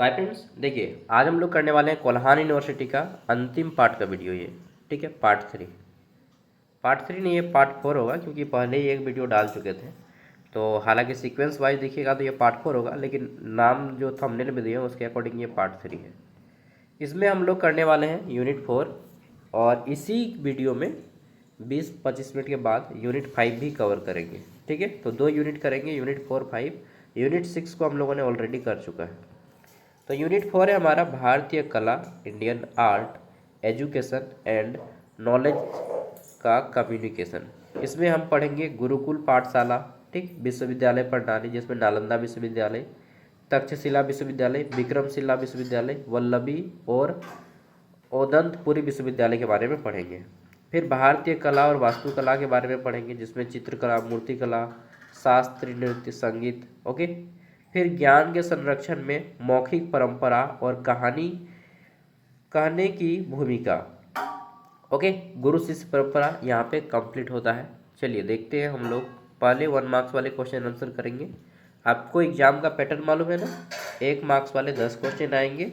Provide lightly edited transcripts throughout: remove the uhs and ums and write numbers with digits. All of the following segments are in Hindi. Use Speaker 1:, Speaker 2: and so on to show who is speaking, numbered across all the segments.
Speaker 1: तो हाय फ्रेंड्स, देखिए आज हम लोग करने वाले हैं कोल्हान यूनिवर्सिटी का अंतिम पार्ट का वीडियो ये। ठीक है, पार्ट थ्री नहीं, ये पार्ट 4 होगा क्योंकि पहले ही एक वीडियो डाल चुके थे। तो हालांकि सीक्वेंस वाइज देखिएगा तो ये पार्ट 4 होगा, लेकिन नाम जो थंबनेल में दिए हैं उसके अकॉर्डिंग ये पार्ट 3 है। इसमें हम लोग करने वाले हैं यूनिट 4, और इसी वीडियो में 20-25 मिनट के बाद यूनिट 5 भी कवर करेंगे। ठीक है, तो 2 यूनिट करेंगे, यूनिट 4, 5। यूनिट 6 को हम लोगों ने ऑलरेडी कर चुका है। तो यूनिट 4 है हमारा भारतीय कला, Indian art, education and knowledge का कम्युनिकेशन। इसमें हम पढ़ेंगे गुरुकुल पाठशाला, ठीक, विश्वविद्यालय प्रणाली, जिसमें नालंदा विश्वविद्यालय, तक्षशिला विश्वविद्यालय, विक्रमशिला विश्वविद्यालय, वल्लभी और ओदंतपुरी विश्वविद्यालय के बारे में पढ़ेंगे। फिर भारतीय कला और वास्तुकला के बारे में पढ़ेंगे, जिसमें चित्रकला, मूर्तिकला, शास्त्रीय नृत्य, संगीत। ओके। फिर ज्ञान के संरक्षण में मौखिक परंपरा और कहानी कहने की भूमिका। ओके, गुरु शिष्य परंपरा यहाँ पे कंप्लीट होता है। चलिए देखते हैं हम लोग। पहले 1 मार्क्स वाले क्वेश्चन आंसर करेंगे। आपको एग्जाम का पैटर्न मालूम है ना, 1 मार्क्स वाले 10 क्वेश्चन आएंगे,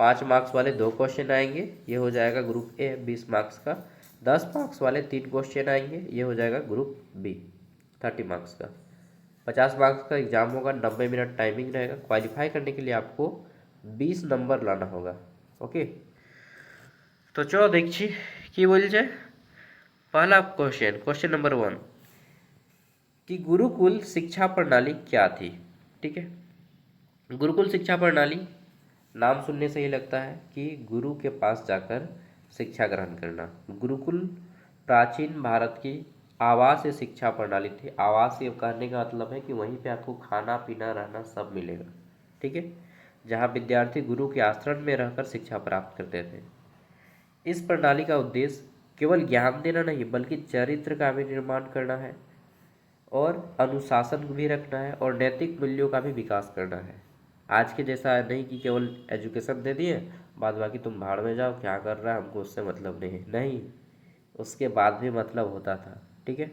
Speaker 1: 5 मार्क्स वाले 2 क्वेश्चन आएंगे, ये हो जाएगा ग्रुप ए 20 मार्क्स का। 10 मार्क्स वाले 3 क्वेश्चन आएंगे, ये हो जाएगा ग्रुप बी 30 मार्क्स का। 50 मार्क्स का एग्जाम होगा, 90 मिनट टाइमिंग रहेगा। क्वालिफाई करने के लिए आपको 20 नंबर लाना होगा। ओके, तो चलो देखिए कि बोल जाए। पहला क्वेश्चन नंबर 1 कि गुरुकुल शिक्षा प्रणाली क्या थी। ठीक है, गुरुकुल शिक्षा प्रणाली नाम सुनने से ही लगता है कि गुरु के पास जाकर शिक्षा ग्रहण करना। गुरुकुल प्राचीन भारत की आवासीय शिक्षा प्रणाली थी। आवासीय कहने का मतलब है कि वहीं पे आपको खाना पीना रहना सब मिलेगा। ठीक है, जहाँ विद्यार्थी गुरु के आश्रम में रहकर शिक्षा प्राप्त करते थे। इस प्रणाली का उद्देश्य केवल ज्ञान देना नहीं, बल्कि चरित्र का भी निर्माण करना है, और अनुशासन भी रखना है, और नैतिक मूल्यों का भी विकास करना है। आज के जैसा नहीं कि केवल एजुकेशन दे दिए, बाद बाकी तुम भाड़ में जाओ, क्या कर रहा है हमको उससे मतलब नहीं है। नहीं, उसके बाद भी मतलब होता था। ठीक है,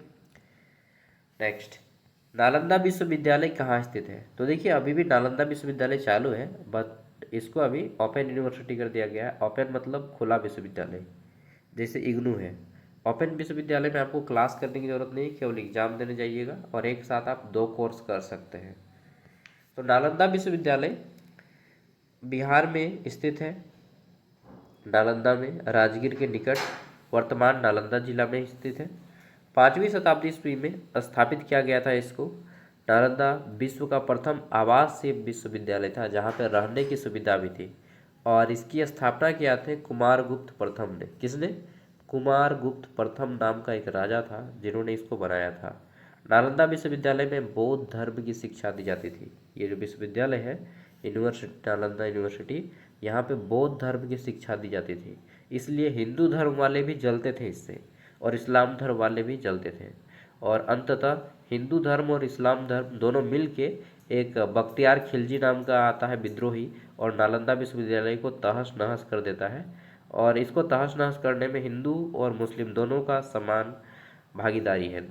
Speaker 1: नेक्स्ट, नालंदा विश्वविद्यालय कहाँ स्थित है। तो देखिए अभी भी नालंदा विश्वविद्यालय चालू है, बट इसको अभी ओपन यूनिवर्सिटी कर दिया गया है। ओपन मतलब खुला विश्वविद्यालय, जैसे इग्नू है। ओपन विश्वविद्यालय में आपको क्लास करने की जरूरत नहीं, केवल एग्जाम देने जाइएगा और एक साथ आप 2 कोर्स कर सकते हैं। तो नालंदा विश्वविद्यालय बिहार में स्थित है। नालंदा में राजगीर के निकट वर्तमान नालंदा जिला में स्थित है। 5वीं शताब्दी ईस्वी में स्थापित किया गया था इसको। नालंदा विश्व का प्रथम आवासीय विश्वविद्यालय था, जहाँ पर रहने की सुविधा भी थी। और इसकी स्थापना किया थे कुमारगुप्त प्रथम ने। किसने? कुमारगुप्त प्रथम नाम का एक राजा था जिन्होंने इसको बनाया था। नालंदा विश्वविद्यालय में बौद्ध धर्म की शिक्षा दी जाती थी। ये जो विश्वविद्यालय है, यूनिवर्सिटी, नालंदा यूनिवर्सिटी, यहाँ पे बौद्ध धर्म की शिक्षा दी जाती थी। इसलिए हिंदू धर्म वाले भी जलते थे इससे, और इस्लाम धर्म वाले भी जलते थे। और अंततः हिंदू धर्म और इस्लाम धर्म दोनों मिल के एक बख्तियार खिलजी नाम का आता है विद्रोही, और नालंदा विश्वविद्यालय को तहस नहस कर देता है। और इसको तहस नहस करने में हिंदू और मुस्लिम दोनों का समान भागीदारी है।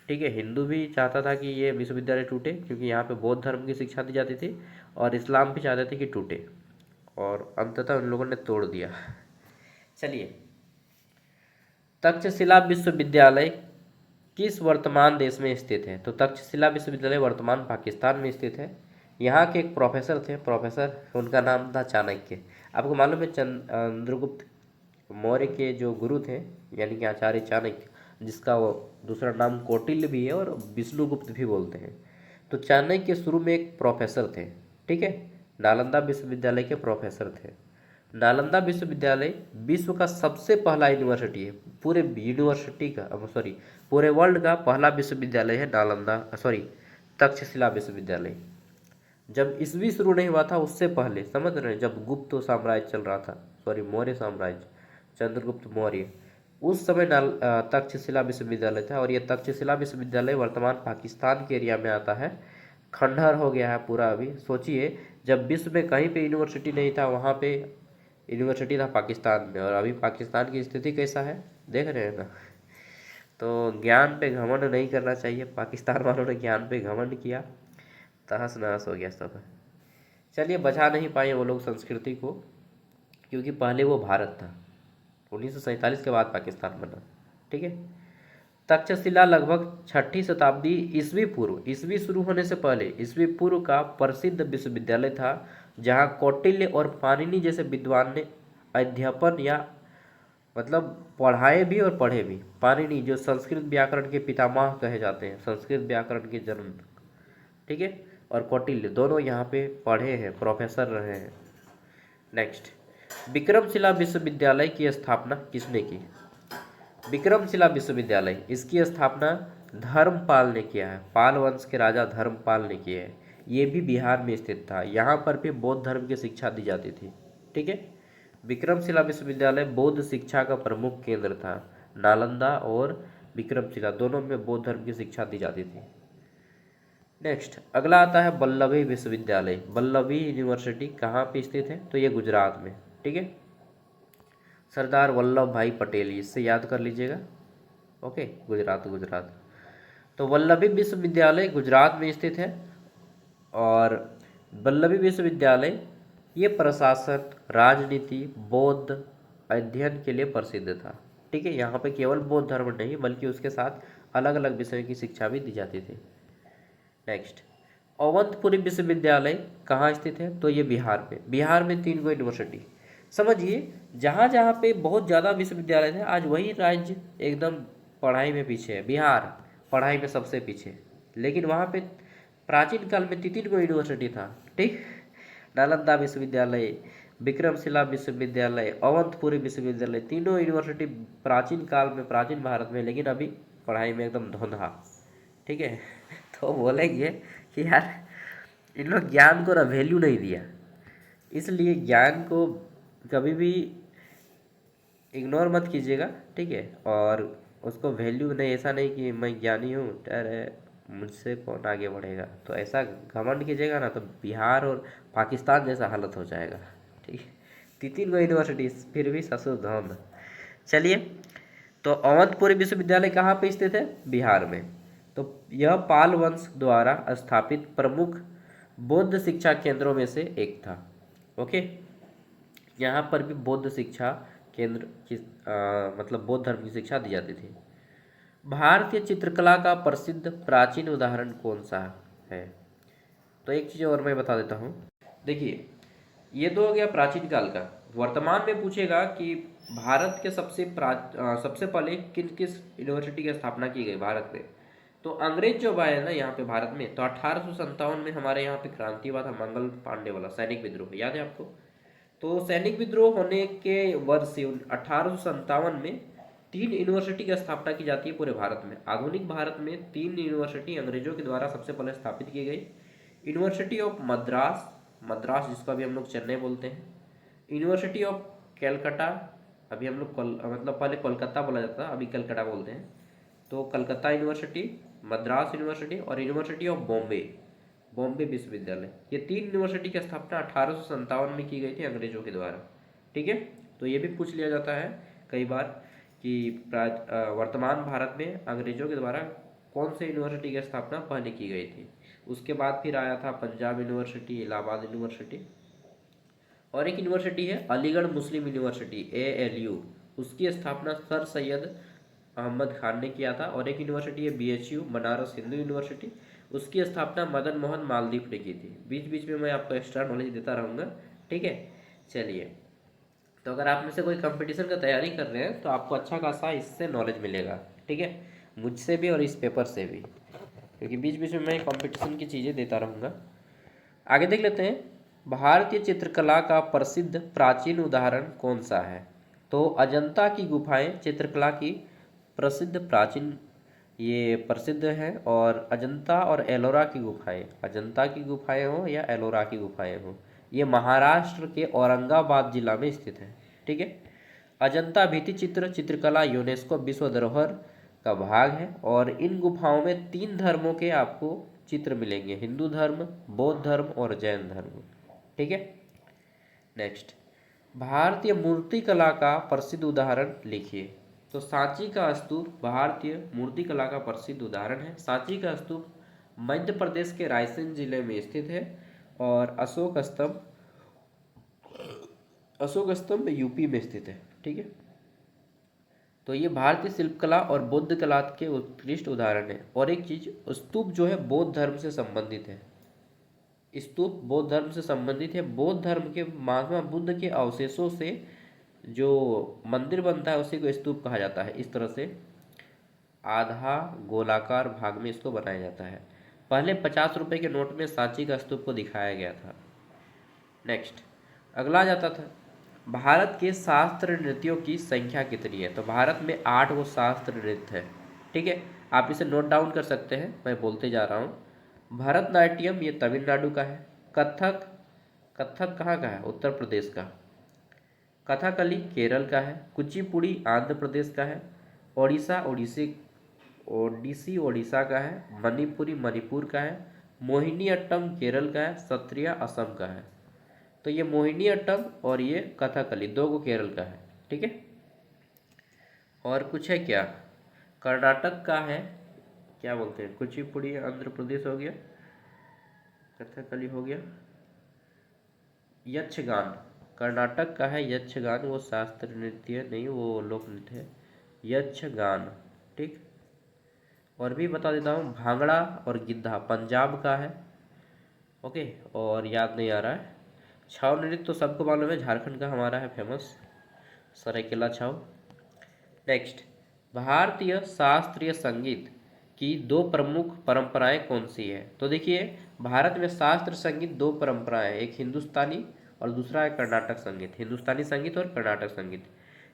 Speaker 1: ठीक है, हिंदू भी चाहता था कि ये विश्वविद्यालय टूटे, क्योंकि यहाँ पे बौद्ध धर्म की शिक्षा दी जाती थी, और इस्लाम भी चाहते थे कि टूटे, और अंततः उन लोगों ने तोड़ दिया। चलिए, तक्षशिला विश्वविद्यालय किस वर्तमान देश में स्थित है। तो तक्षशिला विश्वविद्यालय वर्तमान पाकिस्तान में स्थित है। यहाँ के एक प्रोफेसर थे, उनका नाम था चाणक्य। आपको मालूम है चंद्रगुप्त मौर्य के जो गुरु थे, यानी कि आचार्य चाणक्य, जिसका वो दूसरा नाम कौटिल्य भी है और विष्णुगुप्त भी बोलते हैं। तो चाणक्य शुरू में एक प्रोफेसर थे। ठीक है, नालंदा विश्वविद्यालय के प्रोफेसर थे। नालंदा विश्वविद्यालय विश्व का सबसे पहला यूनिवर्सिटी है। पूरे यूनिवर्सिटी का, सॉरी, पूरे वर्ल्ड का पहला विश्वविद्यालय है नालंदा, सॉरी, तक्षशिला विश्वविद्यालय। जब ईस्वी शुरू नहीं हुआ था उससे पहले, समझ रहे हैं, जब गुप्त साम्राज्य चल रहा था, सॉरी मौर्य साम्राज्य, चंद्रगुप्त मौर्य, उस समय तक्षशिला विश्वविद्यालय था। और ये तक्षशिला विश्वविद्यालय वर्तमान पाकिस्तान के एरिया में आता है। खंडहर हो गया है पूरा। अभी सोचिए, जब विश्व में कहीं पे यूनिवर्सिटी नहीं था, वहाँ पे यूनिवर्सिटी था पाकिस्तान में। और अभी पाकिस्तान की स्थिति कैसा है देख रहे हैं ना। तो ज्ञान पे घमंड नहीं करना चाहिए। पाकिस्तान वालों ने ज्ञान पे घमंड किया, तहस नहस हो गया सब। चलिए, बचा नहीं पाए वो लोग संस्कृति को, क्योंकि पहले वो भारत था, 1947 के बाद पाकिस्तान बना। ठीक है। तक्षशिला लगभग 6ठी शताब्दी ईसवी शुरू होने से पहले ईसवी पूर्व का प्रसिद्ध विश्वविद्यालय था, जहाँ कौटिल्य और पाणिनि जैसे विद्वान ने अध्यापन या मतलब पढ़ाए भी और पढ़े भी। पाणिनि जो संस्कृत व्याकरण के पितामह कहे जाते हैं, संस्कृत व्याकरण के जन्म, ठीक है, और कौटिल्य दोनों यहाँ पे पढ़े हैं, प्रोफेसर रहे हैं। नेक्स्ट, विक्रमशिला विश्वविद्यालय की स्थापना किसने की? विक्रमशिला विश्वविद्यालय, इसकी स्थापना धर्मपाल ने किया है। पाल वंश के राजा धर्मपाल ने किया है। ये भी बिहार में स्थित था। यहाँ पर भी बौद्ध धर्म की शिक्षा दी जाती थी। ठीक है। विक्रमशिला विश्वविद्यालय बौद्ध शिक्षा का प्रमुख केंद्र था। नालंदा और विक्रमशिला दोनों में बौद्ध धर्म की शिक्षा दी जाती थी। नेक्स्ट, अगला आता है वल्लभी विश्वविद्यालय। वल्लभी यूनिवर्सिटी कहाँ पे स्थित है? तो ये गुजरात में। ठीक है, सरदार वल्लभ भाई पटेल, इससे याद कर लीजिएगा। ओके, गुजरात। तो वल्लभी विश्वविद्यालय गुजरात में स्थित है, और वल्लभी विश्वविद्यालय ये प्रशासन, राजनीति, बौद्ध अध्ययन के लिए प्रसिद्ध था। ठीक है, यहाँ पे केवल बौद्ध धर्म नहीं बल्कि उसके साथ अलग अलग विषयों की शिक्षा भी दी जाती थी। नेक्स्ट, अवंतपुरी विश्वविद्यालय कहाँ स्थित है? तो ये बिहार में 3 गो यूनिवर्सिटी। समझिए, जहाँ जहाँ पे बहुत ज़्यादा विश्वविद्यालय थे, आज वही राज्य एकदम पढ़ाई में पीछे है। बिहार पढ़ाई में सबसे पीछे, लेकिन वहाँ पे प्राचीन काल में 3 गो यूनिवर्सिटी था। ठीक, नालंदा विश्वविद्यालय, विक्रमशिला विश्वविद्यालय, अवंतपुरी विश्वविद्यालय, तीनों यूनिवर्सिटी प्राचीन काल में, प्राचीन भारत में, लेकिन अभी पढ़ाई में एकदम धुंधा। ठीक है, तो बोलेंगे कि यार इन लोग ज्ञान को ना वैल्यू नहीं दिया, इसलिए ज्ञान को कभी भी इग्नोर मत कीजिएगा। ठीक है, और उसको वैल्यू नहीं, ऐसा नहीं कि मैं ज्ञानी हूँ, अरे मुझसे कौन आगे बढ़ेगा, तो ऐसा घमंड कीजिएगा ना तो बिहार और पाकिस्तान जैसा हालत हो जाएगा। ठीक है, 3 गो यूनिवर्सिटी फिर भी ससुर धन। चलिए, तो अवंतपुरी विश्वविद्यालय कहाँ पे स्थित है? बिहार में। तो यह पाल वंश द्वारा स्थापित प्रमुख बौद्ध शिक्षा केंद्रों में से एक था। ओके, यहाँ पर भी बौद्ध शिक्षा केंद्र की मतलब बौद्ध धर्म की शिक्षा दी जाती थी। भारतीय चित्रकला का प्रसिद्ध प्राचीन उदाहरण कौन सा है? तो एक चीज़ और मैं बता देता हूँ। देखिए, ये तो हो गया प्राचीन काल का। वर्तमान में पूछेगा कि भारत के सबसे पहले किस यूनिवर्सिटी की स्थापना की गई भारत में? तो अंग्रेज जो आए ना यहाँ पे भारत में, तो 1857 में हमारे यहाँ पे क्रांति हुआ था, मंगल पांडे वाला सैनिक विद्रोह, याद है आपको? तो सैनिक विद्रोह होने के वर्ष 1857 में 3 यूनिवर्सिटी की स्थापना की जाती है पूरे भारत में। आधुनिक भारत में 3 यूनिवर्सिटी अंग्रेजों के द्वारा सबसे पहले स्थापित की गई। यूनिवर्सिटी ऑफ मद्रास जिसको अभी हम लोग चेन्नई बोलते हैं, यूनिवर्सिटी ऑफ कैलकाटा, अभी हम लोग मतलब पहले कोलकाता बोला जाता था, अभी कलकत्ता बोलते हैं, तो कलकत्ता यूनिवर्सिटी, मद्रास यूनिवर्सिटी और यूनिवर्सिटी ऑफ बॉम्बे विश्वविद्यालय। ये 3 यूनिवर्सिटी की स्थापना 1857 में की गई थी अंग्रेजों के द्वारा। ठीक है, तो ये भी पूछ लिया जाता है कई बार कि वर्तमान भारत में अंग्रेजों के द्वारा कौन से यूनिवर्सिटी की स्थापना पहले की गई थी। उसके बाद फिर आया था पंजाब यूनिवर्सिटी, इलाहाबाद यूनिवर्सिटी, और एक यूनिवर्सिटी है अलीगढ़ मुस्लिम यूनिवर्सिटी ALU, उसकी स्थापना सर सैयद अहमद खान ने किया था। और एक यूनिवर्सिटी है BHU बनारस हिंदू यूनिवर्सिटी, उसकी स्थापना मदन मोहन मालदीव ने की थी। बीच बीच में मैं आपको एक्स्ट्रा नॉलेज देता रहूँगा। ठीक है, चलिए, तो अगर आप में से कोई कंपटीशन का तैयारी कर रहे हैं तो आपको अच्छा खासा इससे नॉलेज मिलेगा। ठीक है, मुझसे भी और इस पेपर से भी, क्योंकि बीच बीच में मैं कंपटीशन की चीज़ें देता रहूँगा। आगे देख लेते हैं, भारतीय चित्रकला का प्रसिद्ध प्राचीन उदाहरण कौन सा है? तो अजंता की गुफाएं चित्रकला की प्रसिद्ध है। और अजंता और एलोरा की गुफाएं, अजंता की गुफाएं हो या एलोरा की गुफाएं हो, ये महाराष्ट्र के औरंगाबाद जिला में स्थित है। ठीक है, अजंता भित्ति चित्रकला यूनेस्को विश्व धरोहर का भाग है, और इन गुफाओं में 3 धर्मों के आपको चित्र मिलेंगे, हिंदू धर्म, बौद्ध धर्म और जैन धर्म। ठीक है, नेक्स्ट, भारतीय मूर्तिकला का प्रसिद्ध उदाहरण लिखिए। तो सांची का स्तूप भारतीय मूर्तिकला का प्रसिद्ध उदाहरण है। सांची का स्तूप मध्य प्रदेश के रायसेन जिले में स्थित है, और अशोक स्तंभ यूपी में स्थित है। ठीक है, तो ये भारतीय शिल्पकला और बौद्ध कला के उत्कृष्ट उदाहरण है। और एक चीज, स्तूप जो है बौद्ध धर्म से संबंधित है। स्तूप बौद्ध धर्म से संबंधित है। बौद्ध धर्म के महात्मा बुद्ध के अवशेषों से जो मंदिर बनता है उसी को स्तूप कहा जाता है। इस तरह से आधा गोलाकार भाग में इसको बनाया जाता है। पहले 50 रुपए के नोट में सांची का स्तूप को दिखाया गया था। नेक्स्ट, अगला जाता था, भारत के शास्त्र नृत्यों की संख्या कितनी है? तो भारत में 8 गो शास्त्र नृत्य है। ठीक है, आप इसे नोट डाउन कर सकते हैं, मैं बोलते जा रहा हूँ। भरतनाट्यम ये तमिलनाडु का है। कथक, कथक कहाँ का है? उत्तर प्रदेश का। कथकली केरल का है। कुचिपुड़ी आंध्र प्रदेश का है। ओडिसी ओडिशा का है। मणिपुरी मणिपुर का है। मोहिनी अट्टम केरल का है। सत्रिया असम का है। तो ये मोहिनी अट्टम और ये कथकली 2 को केरल का है। ठीक है, और कुछ है क्या? कर्नाटक का है, क्या बोलते हैं, कुचिपुड़ी आंध्र प्रदेश हो गया, कथकली हो गया। यक्षगान कर्नाटक का है। यक्षगान वो शास्त्र नृत्य नहीं, वो लोक नृत्य है, यक्षगान। ठीक, और भी बता देता हूँ, भांगड़ा और गिद्धा पंजाब का है। ओके, और याद नहीं आ रहा है। छाव नृत्य तो सबको मालूम है, झारखंड का हमारा है फेमस, सरायकेला छाव। नेक्स्ट, भारतीय शास्त्रीय संगीत की 2 प्रमुख परंपराएं कौन सी है? तो देखिए, भारत में शास्त्र संगीत 2 परंपराएं, एक हिंदुस्तानी और दूसरा है कर्नाटक संगीत। हिंदुस्तानी संगीत और कर्नाटक संगीत।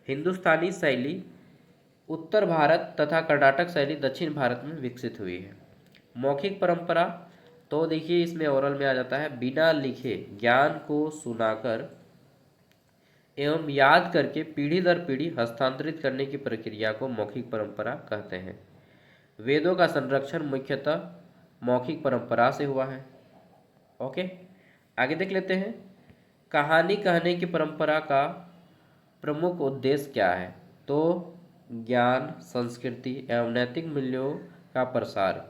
Speaker 1: हिंदुस्तानी शैली उत्तर भारत तथा कर्नाटक शैली दक्षिण भारत में विकसित हुई है। मौखिक परंपरा, तो देखिए इसमें ओरल में आ जाता है, बिना लिखे ज्ञान को सुनाकर एवं याद करके पीढ़ी दर पीढ़ी हस्तांतरित करने की प्रक्रिया को मौखिक परंपरा कहते हैं। वेदों का संरक्षण मुख्यतः मौखिक परंपरा से हुआ है। ओके, आगे देख लेते हैं, कहानी कहने की परंपरा का प्रमुख उद्देश्य क्या है? तो ज्ञान, संस्कृति एवं नैतिक मूल्यों का प्रसार।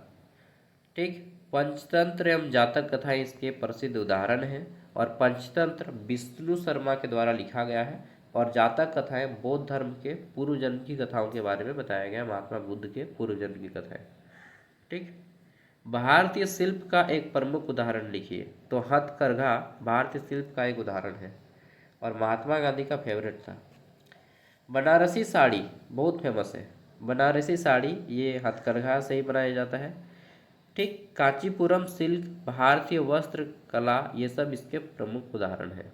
Speaker 1: ठीक, पंचतंत्र एवं जातक कथाएं इसके प्रसिद्ध उदाहरण हैं। और पंचतंत्र विष्णु शर्मा के द्वारा लिखा गया है और जातक कथाएं बौद्ध धर्म के पूर्व जन्म की कथाओं के बारे में बताया गया, महात्मा बुद्ध के पूर्व जन्म की कथाएं। ठीक, भारतीय शिल्प का एक प्रमुख उदाहरण लिखिए। तो हथकरघा भारतीय शिल्प का एक उदाहरण है और महात्मा गांधी का फेवरेट था। बनारसी साड़ी बहुत फेमस है। बनारसी साड़ी ये हथकरघा से ही बनाया जाता है। ठीक, कांचीपुरम सिल्क, भारतीय वस्त्र कला, ये सब इसके प्रमुख उदाहरण हैं।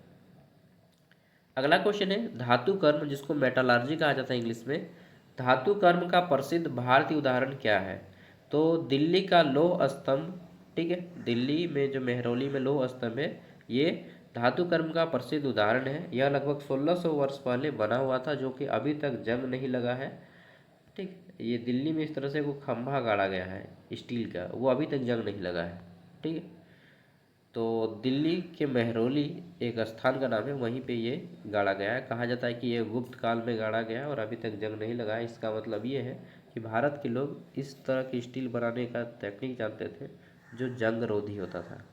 Speaker 1: अगला क्वेश्चन है, धातु कर्म जिसको मेटालर्जी कहा जाता है इंग्लिश में, धातु कर्म का प्रसिद्ध भारतीय उदाहरण क्या है? तो दिल्ली का लौह स्तंभ। ठीक है, दिल्ली में जो मेहरौली में लौह स्तंभ है ये धातु कर्म का प्रसिद्ध उदाहरण है। यह लगभग 1600 वर्ष पहले बना हुआ था, जो कि अभी तक जंग नहीं लगा है। ठीक, ये दिल्ली में इस तरह से वो खंभा गाड़ा गया है स्टील का, वो अभी तक जंग नहीं लगा है। ठीक है, तो दिल्ली के मेहरौली एक स्थान का नाम है, वहीं पे ये गाड़ा गया है। कहा जाता है कि ये गुप्त काल में गाड़ा गया है और अभी तक जंग नहीं लगा है। इसका मतलब ये है कि भारत के लोग इस तरह की स्टील बनाने का टेक्निक जानते थे जो जंग रोधी होता था।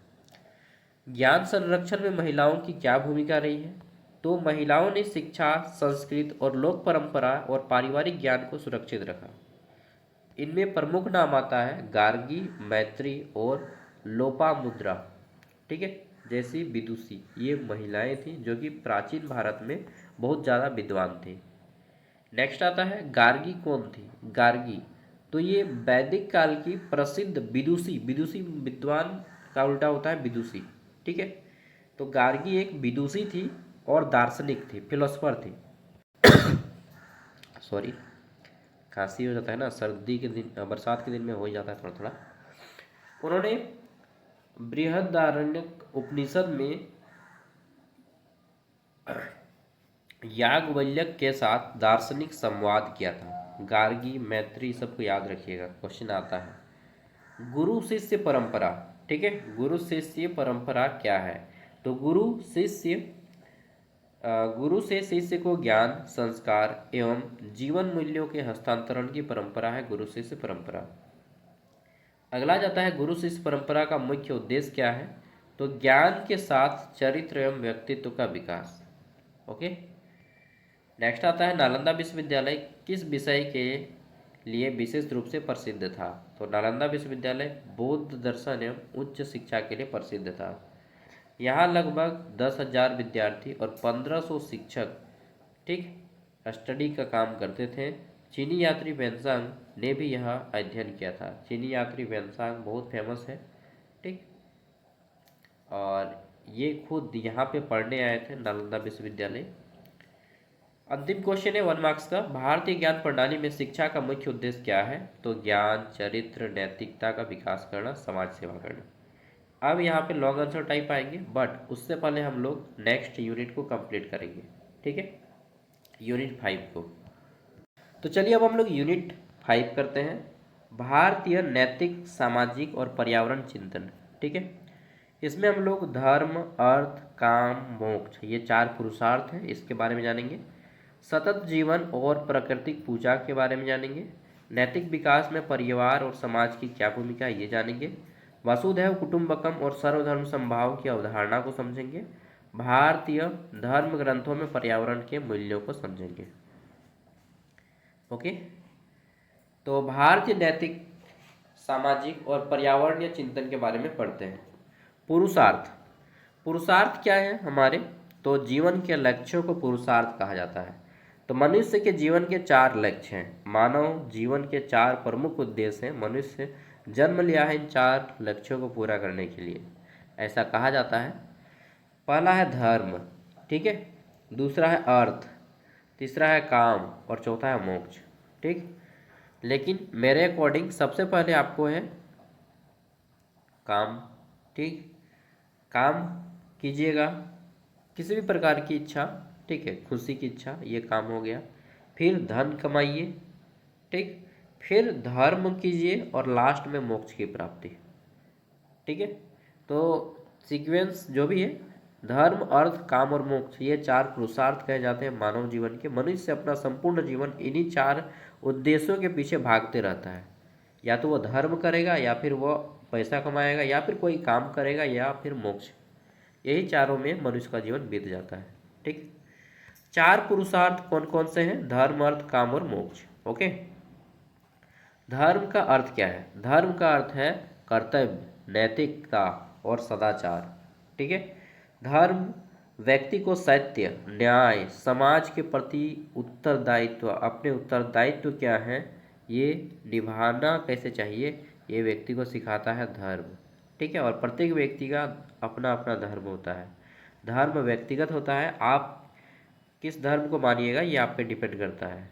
Speaker 1: ज्ञान संरक्षण में महिलाओं की क्या भूमिका रही है? तो महिलाओं ने शिक्षा, संस्कृत और लोक परंपरा और पारिवारिक ज्ञान को सुरक्षित रखा। इनमें प्रमुख नाम आता है गार्गी, मैत्री और लोपामुद्रा। ठीक है, जैसी विदुषी, ये महिलाएं थी जो कि प्राचीन भारत में बहुत ज़्यादा विद्वान थी। नेक्स्ट आता है, गार्गी कौन थी? गार्गी, तो ये वैदिक काल की प्रसिद्ध विदुषी, विदुषी विद्वान का उल्टा होता है विदुषी। ठीक है, तो गार्गी एक विदुषी थी और दार्शनिक थी, फिलोसफर थी। सॉरी, खांसी हो जाता है ना, सर्दी के दिन, बरसात के दिन में हो ही जाता है थोड़ा थोड़ा। उन्होंने बृहदारण्यक उपनिषद में याज्ञवल्क्य के साथ दार्शनिक संवाद किया था। गार्गी, मैत्री, सबको याद रखिएगा, क्वेश्चन आता है। गुरु शिष्य परंपरा। ठीक है, गुरु शिष्य परंपरा क्या है? तो गुरु से शिष्य को ज्ञान, संस्कार एवं जीवन मूल्यों के हस्तांतरण की परंपरा है गुरु शिष्य परंपरा। अगला जाता है, गुरु शिष्य परंपरा का मुख्य उद्देश्य क्या है? तो ज्ञान के साथ चरित्र एवं व्यक्तित्व का विकास। ओके। नेक्स्ट आता है नालंदा विश्वविद्यालय किस विषय के लिए विशेष रूप से प्रसिद्ध था। तो नालंदा विश्वविद्यालय बौद्ध दर्शन एवं उच्च शिक्षा के लिए प्रसिद्ध था। यहाँ लगभग 10,000 विद्यार्थी और 1,500 शिक्षक ठीक स्टडी का काम करते थे। चीनी यात्री वेनसांग ने भी यहाँ अध्ययन किया था। चीनी यात्री वेनसांग बहुत फेमस है ठीक, और ये खुद यहाँ पे पढ़ने आए थे नालंदा विश्वविद्यालय। अंतिम क्वेश्चन है 1 मार्क्स का। भारतीय ज्ञान प्रणाली में शिक्षा का मुख्य उद्देश्य क्या है। तो ज्ञान, चरित्र, नैतिकता का विकास करना, समाज सेवा करना। अब यहाँ पे लॉन्ग आंसर टाइप आएंगे, बट उससे पहले हम लोग नेक्स्ट यूनिट को कंप्लीट करेंगे। ठीक है, यूनिट 5 को। तो चलिए अब हम लोग यूनिट 5 करते हैं, भारतीय नैतिक, सामाजिक और पर्यावरण चिंतन। ठीक है, इसमें हम लोग धर्म, अर्थ, काम, मोक्ष, ये 4 पुरुषार्थ हैं, इसके बारे में जानेंगे। सतत जीवन और प्राकृतिक पूजा के बारे में जानेंगे। नैतिक विकास में परिवार और समाज की क्या भूमिका है, ये जानेंगे। वसुधैव कुटुंबकम और सर्वधर्म समभाव की अवधारणा को समझेंगे। भारतीय धर्म ग्रंथों में पर्यावरण के मूल्यों को समझेंगे। ओके, तो भारतीय नैतिक, सामाजिक और पर्यावरणीय चिंतन के बारे में पढ़ते हैं। पुरुषार्थ। पुरुषार्थ क्या है हमारे, तो जीवन के लक्ष्यों को पुरुषार्थ कहा जाता है। तो मनुष्य के जीवन के 4 लक्ष्य हैं। मानव जीवन के 4 प्रमुख उद्देश्य हैं। मनुष्य जन्म लिया है इन 4 लक्ष्यों को पूरा करने के लिए, ऐसा कहा जाता है। पहला है धर्म, ठीक है, दूसरा है अर्थ, तीसरा है काम और चौथा है मोक्ष। ठीक, लेकिन मेरे अकॉर्डिंग सबसे पहले आपको है काम। ठीक, काम कीजिएगा, किसी भी प्रकार की इच्छा, ठीक है, खुशी की इच्छा, ये काम हो गया। फिर धन कमाइए, ठीक, फिर धर्म कीजिए और लास्ट में मोक्ष की प्राप्ति। ठीक है, तो सीक्वेंस जो भी है, धर्म, अर्थ, काम और मोक्ष, ये 4 पुरुषार्थ कहे जाते हैं मानव जीवन के। मनुष्य अपना संपूर्ण जीवन इन्हीं 4 उद्देश्यों के पीछे भागते रहता है। या तो वो धर्म करेगा, या फिर वो पैसा कमाएगा, या फिर कोई काम करेगा, या फिर मोक्ष। यही चारों में मनुष्य का जीवन बीत जाता है। ठीक, 4 पुरुषार्थ कौन कौन से हैं, धर्म, अर्थ, काम और मोक्ष। ओके, धर्म का अर्थ क्या है। धर्म का अर्थ है कर्तव्य, नैतिकता और सदाचार। ठीक है, धर्म व्यक्ति को सत्य, न्याय, समाज के प्रति उत्तरदायित्व, अपने उत्तरदायित्व क्या है ये निभाना कैसे चाहिए, ये व्यक्ति को सिखाता है धर्म। ठीक है, और प्रत्येक व्यक्ति का अपना अपना धर्म होता है। धर्म व्यक्तिगत होता है, आप किस धर्म को मानिएगा ये आप पे डिपेंड करता है।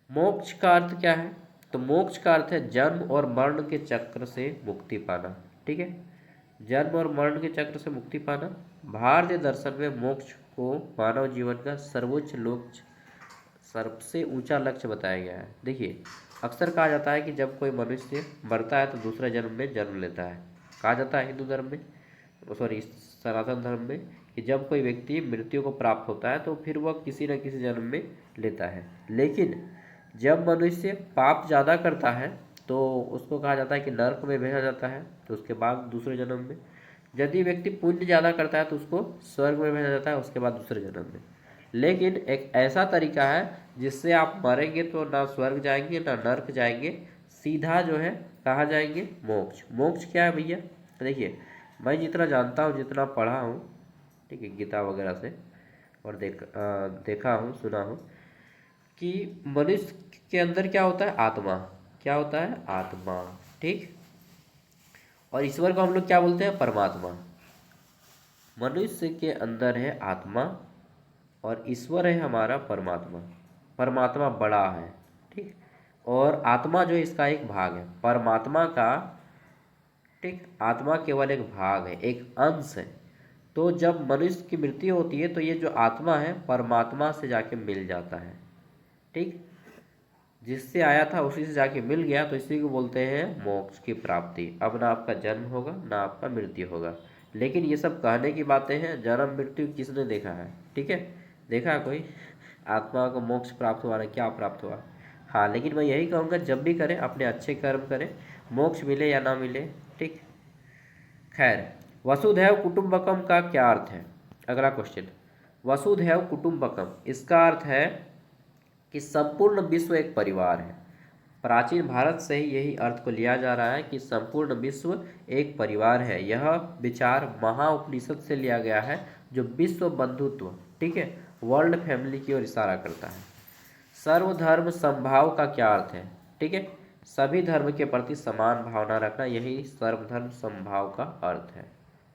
Speaker 1: मोक्ष का अर्थ क्या है, तो मोक्ष का अर्थ है जन्म और मरण के चक्र से मुक्ति पाना। ठीक है, जन्म और मरण के चक्र से मुक्ति पाना। भारतीय दर्शन में मोक्ष को मानव जीवन का सर्वोच्च लक्ष्य, सबसे ऊंचा लक्ष्य बताया गया है। देखिए, अक्सर कहा जाता है कि जब कोई मनुष्य मरता है तो दूसरे जन्म में जन्म लेता है। कहा जाता है हिंदू धर्म में, सॉरी सनातन धर्म में, कि जब कोई व्यक्ति मृत्यु को प्राप्त होता है तो फिर वह किसी न किसी जन्म में लेता है। लेकिन जब मनुष्य पाप ज़्यादा करता है तो उसको कहा जाता है कि नर्क में भेजा जाता है, तो उसके बाद दूसरे जन्म में। यदि व्यक्ति पुण्य ज़्यादा करता है तो उसको स्वर्ग में भेजा जाता है, उसके बाद दूसरे जन्म में। लेकिन एक ऐसा तरीका है जिससे आप मरेंगे तो ना स्वर्ग जाएंगे ना नर्क जाएंगे, सीधा जो है कहाँ जाएंगे, मोक्ष। मोक्ष क्या है भैया, देखिए मैं जितना जानता हूँ, जितना पढ़ा हूँ, ठीक है, गीता वगैरह से, और देखा हूँ, सुना हूँ कि मनुष्य के अंदर क्या होता है, आत्मा। क्या होता है, आत्मा। ठीक, और ईश्वर को हम लोग क्या बोलते हैं, परमात्मा। मनुष्य के अंदर है आत्मा और ईश्वर है हमारा परमात्मा। परमात्मा बड़ा है, ठीक, और आत्मा जो है इसका एक भाग है परमात्मा का। ठीक, आत्मा केवल एक भाग है, एक अंश है। तो जब मनुष्य की मृत्यु होती है तो ये जो आत्मा है परमात्मा से जाके मिल जाता है। ठीक, जिससे आया था उसी से जाके मिल गया, तो इसी को बोलते हैं मोक्ष की प्राप्ति। अब ना आपका जन्म होगा ना आपका मृत्यु होगा। लेकिन ये सब कहने की बातें हैं, जन्म मृत्यु किसने देखा है, ठीक है, देखा कोई आत्मा को मोक्ष प्राप्त हुआ ना, क्या प्राप्त हुआ। हाँ, लेकिन मैं यही कहूँगा जब भी करें अपने अच्छे कर्म करें, मोक्ष मिले या ना मिले। ठीक, खैर वसुधैव कुटुंबकम का क्या अर्थ है? अगला क्वेश्चन, वसुधैव कुटुंबकम, इसका अर्थ है कि संपूर्ण विश्व एक परिवार है। प्राचीन भारत से ही यही अर्थ को लिया जा रहा है कि संपूर्ण विश्व एक परिवार है। यह विचार महाउपनिषद से लिया गया है, जो विश्व बंधुत्व, ठीक है, वर्ल्ड फैमिली की ओर इशारा करता है। सर्वधर्म समभाव का क्या अर्थ है? ठीक है, सभी धर्म के प्रति समान भावना रखना, यही सर्वधर्म समभाव का अर्थ है।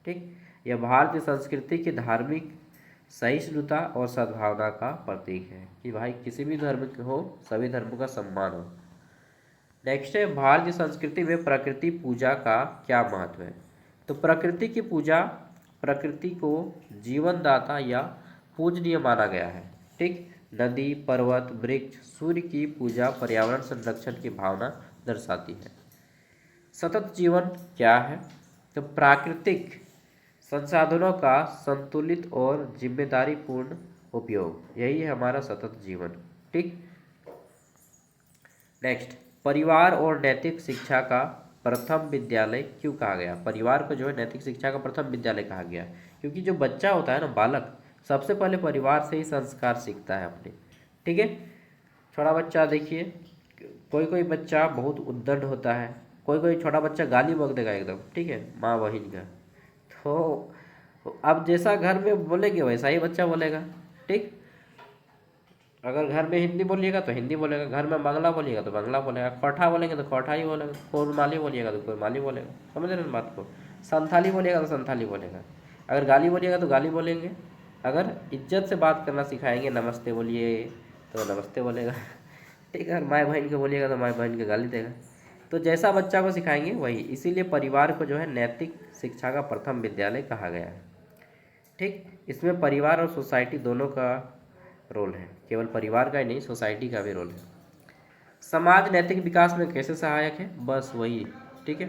Speaker 1: ठीक, यह भारतीय संस्कृति की धार्मिक सहिष्णुता और सद्भावना का प्रतीक है कि भाई किसी भी धर्म के हो, सभी धर्मों का सम्मान हो। नेक्स्ट है, भारतीय संस्कृति में प्रकृति पूजा का क्या महत्व है? तो प्रकृति की पूजा, प्रकृति को जीवनदाता या पूजनीय माना गया है। ठीक, नदी, पर्वत, वृक्ष, सूर्य की पूजा पर्यावरण संरक्षण की भावना दर्शाती है। सतत जीवन क्या है? तो प्राकृतिक संसाधनों का संतुलित और जिम्मेदारीपूर्ण उपयोग, यही है हमारा सतत जीवन। ठीक, नेक्स्ट, परिवार और नैतिक शिक्षा का प्रथम विद्यालय क्यों कहा गया? परिवार को जो है नैतिक शिक्षा का प्रथम विद्यालय कहा गया, क्योंकि जो बच्चा होता है ना, बालक, सबसे पहले परिवार से ही संस्कार सीखता है अपने। ठीक है, छोटा बच्चा देखिए, कोई कोई बच्चा बहुत उद्दंड होता है, कोई कोई छोटा बच्चा गाली बक देगा एकदम, ठीक है, माँ बहन का। तो अब जैसा घर में बोलेंगे वैसा ही बच्चा बोलेगा। ठीक, अगर घर में हिंदी बोलिएगा तो हिंदी बोलेगा, घर में बांग्ला बोलिएगा तो बांग्ला बोलेगा, कोठा बोलेंगे तो कोठा ही बोलेगा, कोरमाली बोलिएगा तो कोरमाली बोलेगा। समझ रहे हैं बात को? संथाली बोलिएगा तो संथाली बोलेगा, अगर गाली बोलिएगा तो गाली बोलेंगे, अगर इज्जत से बात करना सिखाएंगे, नमस्ते बोलिए तो नमस्ते बोलेगा। ठीक है, माँ बहन को बोलिएगा तो माँ बहन के गाली देगा। तो जैसा बच्चा को सिखाएंगे वही, इसीलिए परिवार को जो है नैतिक शिक्षा का प्रथम विद्यालय कहा गया है। ठीक, इसमें परिवार और सोसाइटी दोनों का रोल है, केवल परिवार का ही नहीं, सोसाइटी का भी रोल है। समाज नैतिक विकास में कैसे सहायक है? बस वही। ठीक है,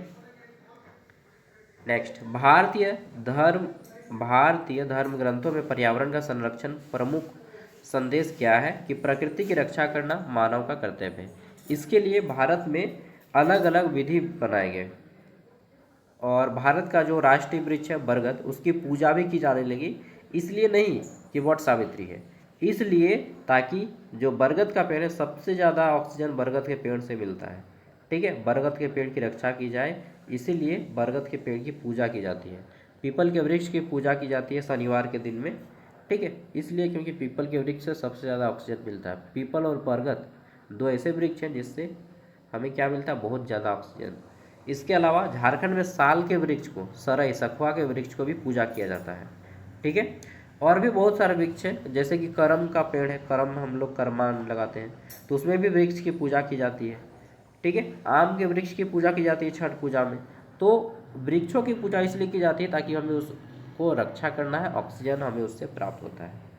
Speaker 1: नेक्स्ट, भारतीय धर्म ग्रंथों में पर्यावरण का संरक्षण प्रमुख संदेश क्या है? कि प्रकृति की रक्षा करना मानव का कर्तव्य है। इसके लिए भारत में अलग अलग विधि बनाए गए, और भारत का जो राष्ट्रीय वृक्ष है बरगद, उसकी पूजा भी की जाने लगी। इसलिए नहीं कि वट सावित्री है, इसलिए ताकि जो बरगद का पेड़ है, सबसे ज़्यादा ऑक्सीजन बरगद के पेड़ से मिलता है। ठीक है, बरगद के पेड़ की रक्षा की जाए, इसीलिए बरगद के पेड़ की पूजा की जाती है। पीपल के वृक्ष की पूजा की जाती है शनिवार के दिन में। ठीक है, इसलिए क्योंकि पीपल के वृक्ष से सबसे ज़्यादा ऑक्सीजन मिलता है। पीपल और बरगद दो ऐसे वृक्ष हैं जिससे हमें क्या मिलता है? बहुत ज़्यादा ऑक्सीजन। इसके अलावा झारखंड में साल के वृक्ष को, सरई सखुआ के वृक्ष को भी पूजा किया जाता है। ठीक है, और भी बहुत सारे वृक्ष हैं, जैसे कि करम का पेड़ है, करम हम लोग कर्मान लगाते हैं, तो उसमें भी वृक्ष की पूजा की जाती है। ठीक है, आम के वृक्ष की पूजा की जाती है छठ पूजा में। तो वृक्षों की पूजा इसलिए की जाती है ताकि हमें उसको रक्षा करना है, ऑक्सीजन हमें उससे प्राप्त होता है।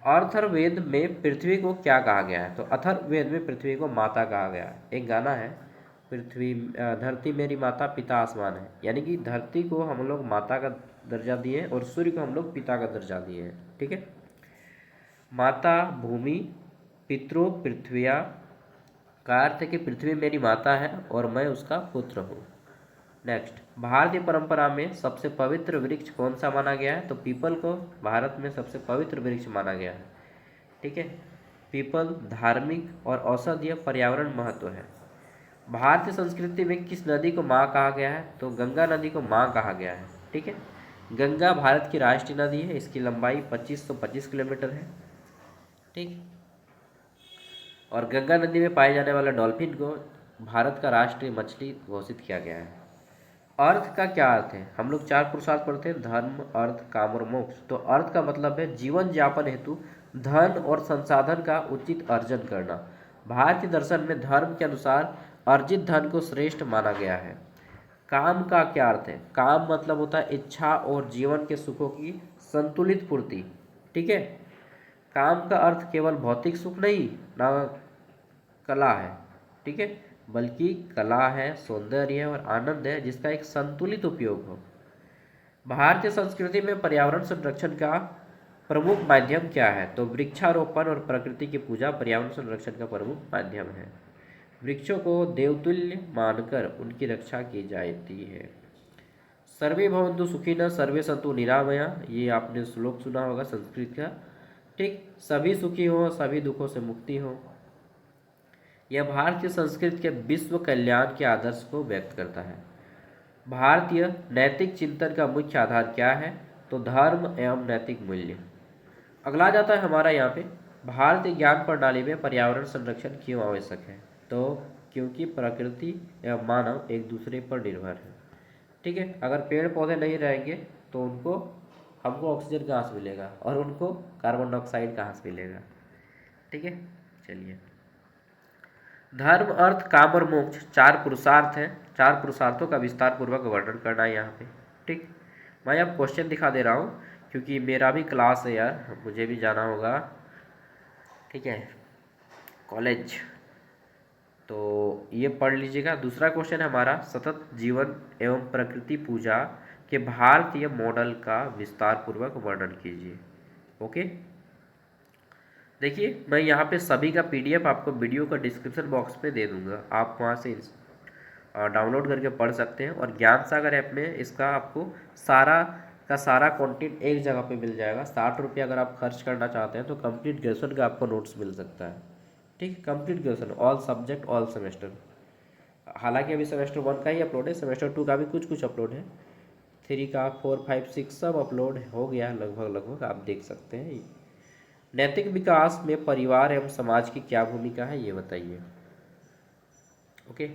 Speaker 1: अथर्ववेद में पृथ्वी को क्या कहा गया है? तो अथर्ववेद में पृथ्वी को माता कहा गया है। एक गाना है, पृथ्वी धरती मेरी माता पिता आसमान है, यानी कि धरती को हम लोग माता का दर्जा दिए और सूर्य को हम लोग पिता का दर्जा दिए हैं। ठीक है, माता भूमि, पितरो पृथ्विया का अर्थ है कि पृथ्वी मेरी माता है और मैं उसका पुत्र हूँ। नेक्स्ट, भारतीय परंपरा में सबसे पवित्र वृक्ष कौन सा माना गया है? तो पीपल को भारत में सबसे पवित्र वृक्ष माना गया है। ठीक है, पीपल धार्मिक और औषधीय पर्यावरण महत्व है। भारतीय संस्कृति में किस नदी को माँ कहा गया है? तो गंगा नदी को माँ कहा गया है। ठीक है, गंगा भारत की राष्ट्रीय नदी है, इसकी लंबाई 2525 किलोमीटर है। ठीक, और गंगा नदी में पाए जाने वाले डॉल्फिन को भारत का राष्ट्रीय मछली घोषित किया गया है। अर्थ का क्या अर्थ है? हम लोग 4 पुरुषार्थ पढ़ते हैं, धर्म, अर्थ, काम और मोक्ष। तो अर्थ का मतलब है जीवन यापन हेतु धन और संसाधन का उचित अर्जन करना। भारतीय दर्शन में धर्म के अनुसार अर्जित धन को श्रेष्ठ माना गया है। काम का क्या अर्थ है? काम मतलब होता है इच्छा और जीवन के सुखों की संतुलित पूर्ति। ठीक है, काम का अर्थ केवल भौतिक सुख नहीं, ना कला है। ठीक है, बल्कि कला है, सौंदर्य है और आनंद है, जिसका एक संतुलित उपयोग हो। भारतीय संस्कृति में पर्यावरण संरक्षण का प्रमुख माध्यम क्या है? तो वृक्षारोपण और प्रकृति की पूजा पर्यावरण संरक्षण का प्रमुख माध्यम है। वृक्षों को देवतुल्य मानकर उनकी रक्षा की जाती है। सर्वे भवन्तु सुखिनः सर्वे सन्तु निरामया, ये आपने श्लोक सुना होगा संस्कृत का। ठीक, सभी सुखी हो, सभी दुखों से मुक्ति हो। यह भारतीय संस्कृति के विश्व कल्याण के आदर्श को व्यक्त करता है। भारतीय नैतिक चिंतन का मुख्य आधार क्या है? तो धर्म एवं नैतिक मूल्य। अगला जाता है हमारा यहाँ पे, भारतीय ज्ञान प्रणाली में पर्यावरण संरक्षण क्यों आवश्यक है? तो क्योंकि प्रकृति एवं मानव एक दूसरे पर निर्भर है। ठीक है, अगर पेड़ पौधे नहीं रहेंगे तो हमको ऑक्सीजन कहाँ से मिलेगा और उनको कार्बन डाइऑक्साइड कहाँ से मिलेगा। ठीक है, चलिए। धर्म, अर्थ, काम और मोक्ष 4 पुरुषार्थ हैं। 4 पुरुषार्थों का विस्तार पूर्वक वर्णन करना है यहाँ पे। ठीक, मैं अब क्वेश्चन दिखा दे रहा हूँ क्योंकि मेरा भी क्लास है यार, मुझे भी जाना होगा। ठीक है, कॉलेज, तो ये पढ़ लीजिएगा। दूसरा क्वेश्चन है हमारा, सतत जीवन एवं प्रकृति पूजा के भारतीय मॉडल का विस्तार पूर्वक वर्णन कीजिए। ओके, देखिए मैं यहाँ पे सभी का पीडीएफ आपको वीडियो का डिस्क्रिप्शन बॉक्स में दे दूँगा, आप वहाँ से डाउनलोड करके पढ़ सकते हैं। और ज्ञान सागर ऐप में इसका आपको सारा का सारा कंटेंट एक जगह पे मिल जाएगा। 60 रुपये अगर आप खर्च करना चाहते हैं तो कंप्लीट ग्रेजुएशन का आपको नोट्स मिल सकता है। ठीक, complete graduation, all subject all semester. हालांकि अभी सेमेस्टर 1 का ही अपलोड है, सेमेस्टर 2 का भी कुछ अपलोड है, 3 का 4, 5, 6 सब अपलोड हो गया है लगभग, आप देख सकते हैं। नैतिक विकास में परिवार एवं समाज की क्या भूमिका है, ये बताइए। ओके,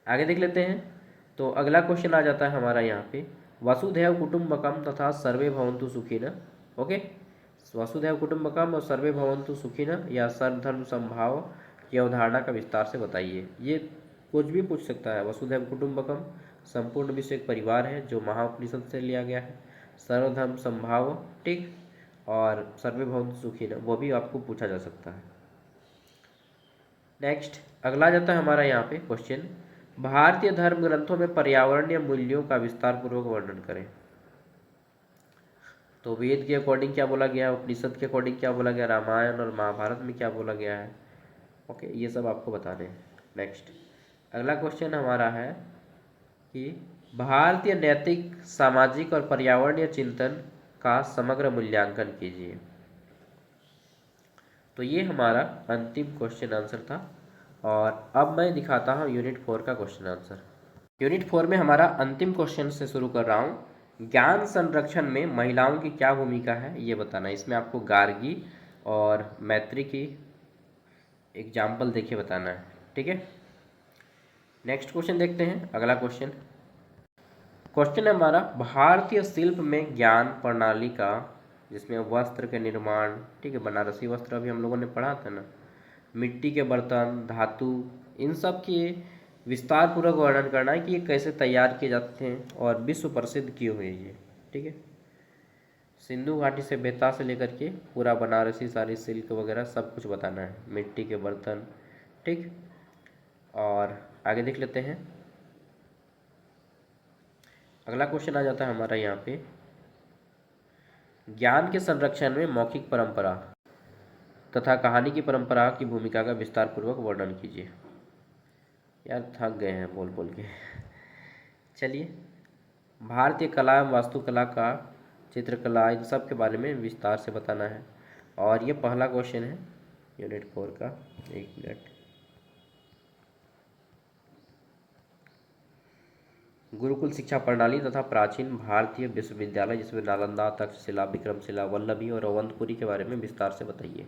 Speaker 1: आगे देख लेते हैं। तो अगला क्वेश्चन आ जाता है हमारा यहाँ पे, वसुधैव कुटुंबकम तथा सर्वे भवन्तु सुखिनः। ओके, वसुधैव कुटुंबकम और सर्वे भवन्तु सुखिनः या सर्वधर्म समभाव की अवधारणा का विस्तार से बताइए। ये कुछ भी पूछ सकता है। वसुधैव कुटुंबकम संपूर्ण विश्व एक परिवार है, जो महाउपनिषद से लिया गया है। सर्वधर्म समभाव, ठीक, और सर्वे भवन्तु सुखिनः वो भी आपको पूछा जा सकता है। नेक्स्ट, अगला जाता है हमारा यहाँ पे क्वेश्चन, भारतीय धर्म ग्रंथों में पर्यावरणीय मूल्यों का विस्तार पूर्वक वर्णन करें। तो वेद के अकॉर्डिंग क्या बोला गया है, उपनिषद के अकॉर्डिंग क्या बोला गया, रामायण और महाभारत में क्या बोला गया है। ओके, ये सब आपको बताने हैं। नेक्स्ट, अगला क्वेश्चन हमारा है कि भारतीय नैतिक, सामाजिक और पर्यावरणीय चिंतन का समग्र मूल्यांकन कीजिए। तो ये हमारा अंतिम क्वेश्चन आंसर था। और अब मैं दिखाता हूँ यूनिट 4 का क्वेश्चन आंसर। यूनिट 4 में हमारा अंतिम क्वेश्चन से शुरू कर रहा हूँ, ज्ञान संरक्षण में महिलाओं की क्या भूमिका है, ये बताना है। इसमें आपको गार्गी और मैत्री की एग्जाम्पल देके बताना है। ठीक है, नेक्स्ट क्वेश्चन देखते हैं। अगला क्वेश्चन है हमारा, भारतीय शिल्प में ज्ञान प्रणाली का, जिसमें वस्त्र के निर्माण, ठीक है, बनारसी वस्त्र अभी हम लोगों ने पढ़ा था ना, मिट्टी के बर्तन, धातु, इन सब की विस्तार पूर्वक वर्णन करना है कि ये कैसे तैयार किए जाते हैं और विश्व प्रसिद्ध क्यों हुए ये। ठीक है, सिंधु घाटी से बेता से लेकर के पूरा बनारसी साड़ी, सिल्क वगैरह सब कुछ बताना है, मिट्टी के बर्तन। ठीक, और आगे देख लेते हैं। अगला क्वेश्चन आ जाता है हमारा यहाँ पे, ज्ञान के संरक्षण में मौखिक परंपरा तथा कहानी की परंपरा की भूमिका का विस्तार पूर्वक वर्णन कीजिए। यार थक गए हैं बोल बोल के। चलिए, भारतीय कला एवं वास्तुकला का, चित्रकला, इन सब के बारे में विस्तार से बताना है। और ये पहला क्वेश्चन है यूनिट 4 का। एक मिनट, गुरुकुल शिक्षा प्रणाली तथा प्राचीन भारतीय विश्वविद्यालय, जिसमें नालंदा, तक्षशिला, विक्रमशिला, वल्लभी और अवंतपुरी के बारे में विस्तार से बताइए।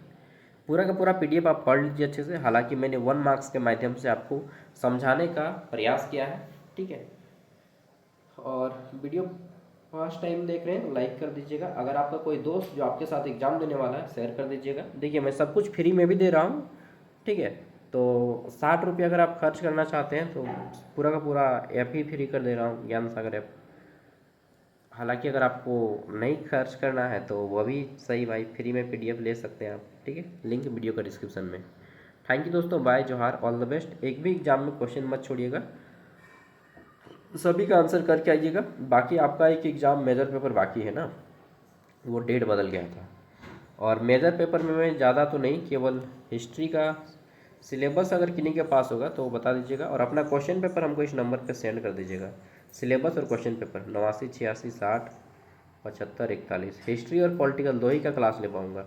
Speaker 1: पूरा का पूरा पीडीएफ आप पढ़ लीजिए अच्छे से। हालांकि मैंने 1 मार्क्स के माध्यम से आपको समझाने का प्रयास किया है। ठीक है, और वीडियो फर्स्ट टाइम देख रहे हैं लाइक कर दीजिएगा। अगर आपका कोई दोस्त जो आपके साथ एग्जाम देने वाला है शेयर कर दीजिएगा। देखिए मैं सब कुछ फ्री में भी दे रहा हूँ। ठीक है, तो 60 रुपये अगर आप खर्च करना चाहते हैं तो पूरा का पूरा ऐप ही फ्री कर दे रहा हूँ, ज्ञान सागर ऐप। हालांकि अगर आपको नहीं खर्च करना है तो वह भी सही भाई, फ्री में पीडीएफ ले सकते हैं आप। ठीक है, लिंक वीडियो का डिस्क्रिप्शन में। थैंक यू दोस्तों, बाय, जोहार, ऑल द बेस्ट। एक भी एग्जाम में क्वेश्चन मत छोड़िएगा, सभी का आंसर करके आइएगा। बाकी आपका एक एग्ज़ाम मेजर पेपर बाकी है ना, वो डेट बदल गया था। और मेजर पेपर में मैं ज़्यादा तो नहीं, केवल हिस्ट्री का सिलेबस अगर किन्हीं के पास होगा तो बता दीजिएगा। और अपना क्वेश्चन पेपर हमको इस नंबर पर सेंड कर दीजिएगा। सिलेबस और क्वेश्चन पेपर 89, 86, 60, 75, 41। हिस्ट्री और पॉलिटिकल 2 ही का क्लास ले पाऊँगा।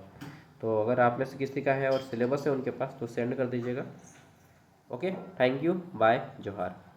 Speaker 1: तो अगर आप में से किसी का है और सिलेबस है उनके पास तो सेंड कर दीजिएगा। ओके, थैंक यू, बाय, जोहार।